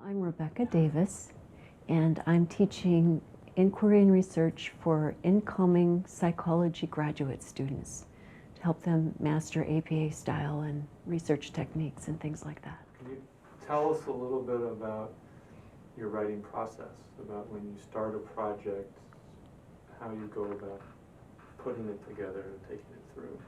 I'm Rebecca Davis, and I'm teaching inquiry and research for incoming psychology graduate students to help them master APA style and research techniques and things like that. Can you tell us a little bit about your writing process, about when you start a project, how you go about putting it together and taking it through?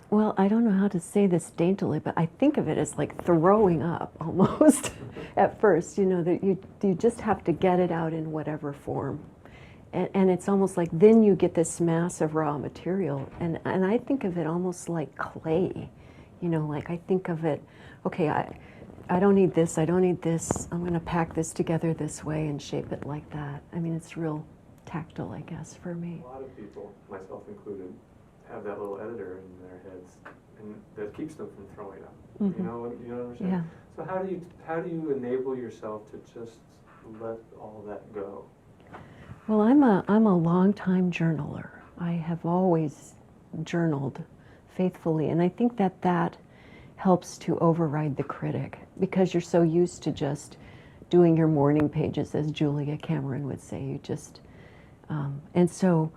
Well, I don't know how to say this daintily, but I think of it as like throwing up almost at first, you know, that you just have to get it out in whatever form. And it's almost like then you get this mass of raw material. And I think of it almost like clay, you know, like I think of it, okay, I don't need this, I don't need this, I'm going to pack this together this way and shape it like that. I mean, it's real tactile, I guess, for me. A lot of people, myself included, have that little editor in their heads, and that keeps them from throwing up. Mm-hmm. You know what I'm saying? Yeah. So how do you enable yourself to just let all that go? Well, I'm a long-time journaler. I have always journaled faithfully, and I think that helps to override the critic, because you're so used to just doing your morning pages, as Julia Cameron would say. You just and so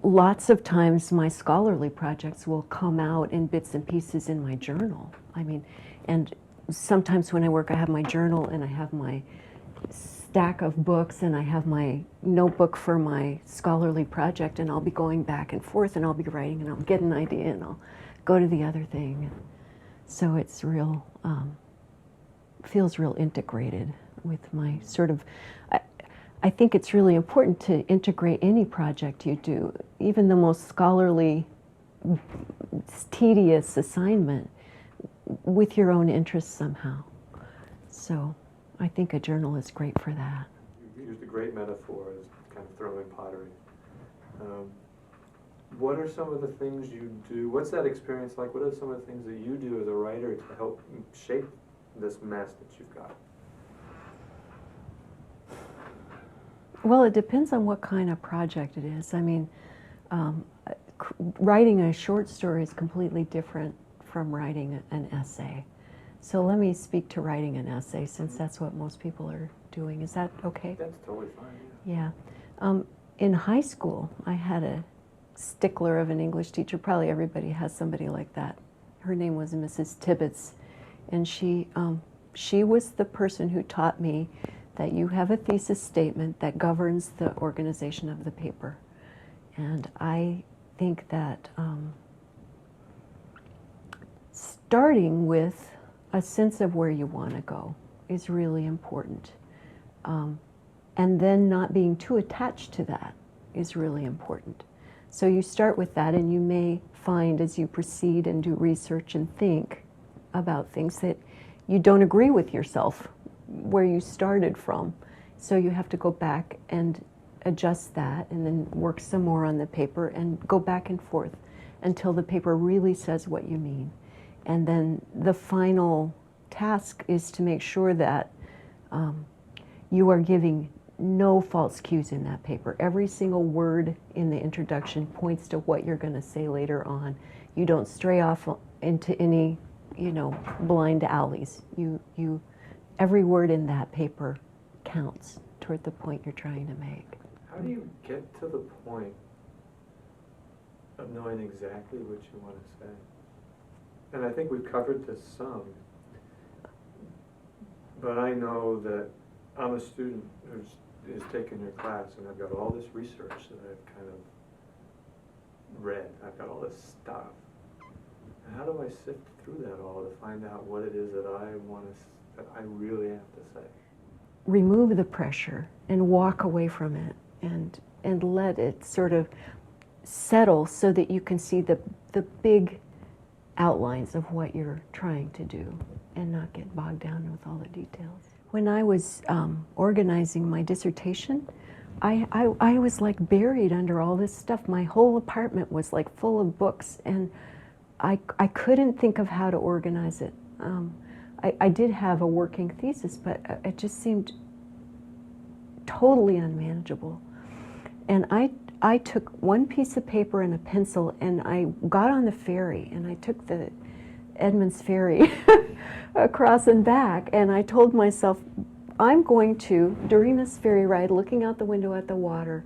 lots of times my scholarly projects will come out in bits and pieces in my journal. I mean, and sometimes when I work, I have my journal and I have my stack of books and I have my notebook for my scholarly project, and I'll be going back and forth and I'll be writing and I'll get an idea and I'll go to the other thing. So it's real, feels real integrated with my sort of, I think it's really important to integrate any project you do, even the most scholarly, tedious assignment, with your own interests somehow. So I think a journal is great for that. You used a great metaphor as kind of throwing pottery. What are some of the things you do? What's that experience like? What are some of the things that you do as a writer to help shape this mess that you've got? Well, it depends on what kind of project it is. I mean, writing a short story is completely different from writing an essay. So let me speak to writing an essay, since that's what most people are doing. Is that okay? That's totally fine, yeah. Yeah. In high school, I had a stickler of an English teacher. Probably everybody has somebody like that. Her name was Mrs. Tibbetts, and she was the person who taught me that you have a thesis statement that governs the organization of the paper. And I think that starting with a sense of where you want to go is really important. And then not being too attached to that is really important. So you start with that, and you may find as you proceed and do research and think about things that you don't agree with yourself where you started from. So you have to go back and adjust that and then work some more on the paper and go back and forth until the paper really says what you mean. And then the final task is to make sure that you are giving no false cues in that paper. Every single word in the introduction points to what you're going to say later on. You don't stray off into any, blind alleys. Every word in that paper counts toward the point you're trying to make. How do you get to the point of knowing exactly what you want to say? And I think we've covered this some, but I know that I'm a student who's taken your class, and I've got all this research that I've kind of read. I've got all this stuff. And how do I sift through that all to find out what it is that that I really have to say? Remove the pressure and walk away from it, and let it sort of settle so that you can see the big outlines of what you're trying to do and not get bogged down with all the details. When I was organizing my dissertation, I was like buried under all this stuff. My whole apartment was like full of books, and I couldn't think of how to organize it. I did have a working thesis, but it just seemed totally unmanageable. And I took one piece of paper and a pencil, and I got on the ferry, and I took the Edmonds Ferry across and back, and I told myself, I'm going to, during this ferry ride, looking out the window at the water,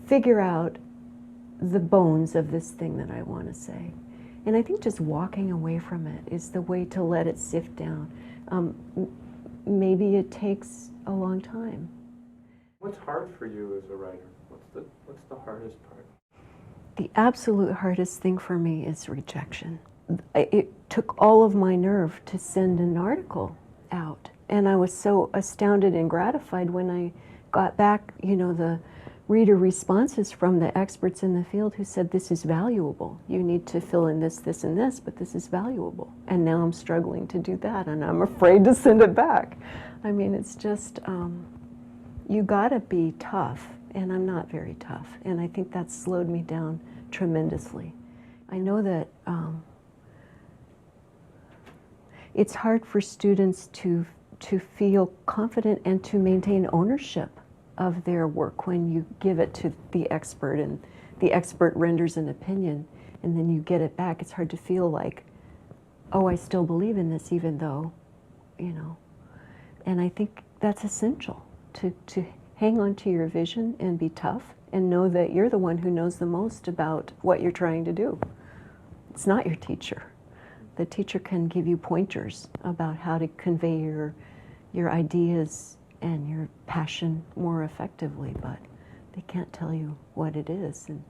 figure out the bones of this thing that I want to say. And I think just walking away from it is the way to let it sift down. Maybe it takes a long time. What's hard for you as a writer? What's the hardest part? The absolute hardest thing for me is rejection. It took all of my nerve to send an article out. And I was so astounded and gratified when I got back, the reader responses from the experts in the field who said, this is valuable. You need to fill in this, this, and this, but this is valuable. And now I'm struggling to do that, and I'm afraid to send it back. I mean, it's just, you gotta be tough, and I'm not very tough. And I think that's slowed me down tremendously. I know that it's hard for students to feel confident and to maintain ownership of their work when you give it to the expert and the expert renders an opinion and then you get it back. It's hard to feel like, oh, I still believe in this even though, And I think that's essential, to hang on to your vision and be tough and know that you're the one who knows the most about what you're trying to do. It's not your teacher. The teacher can give you pointers about how to convey your ideas and your passion more effectively, but they can't tell you what it is. And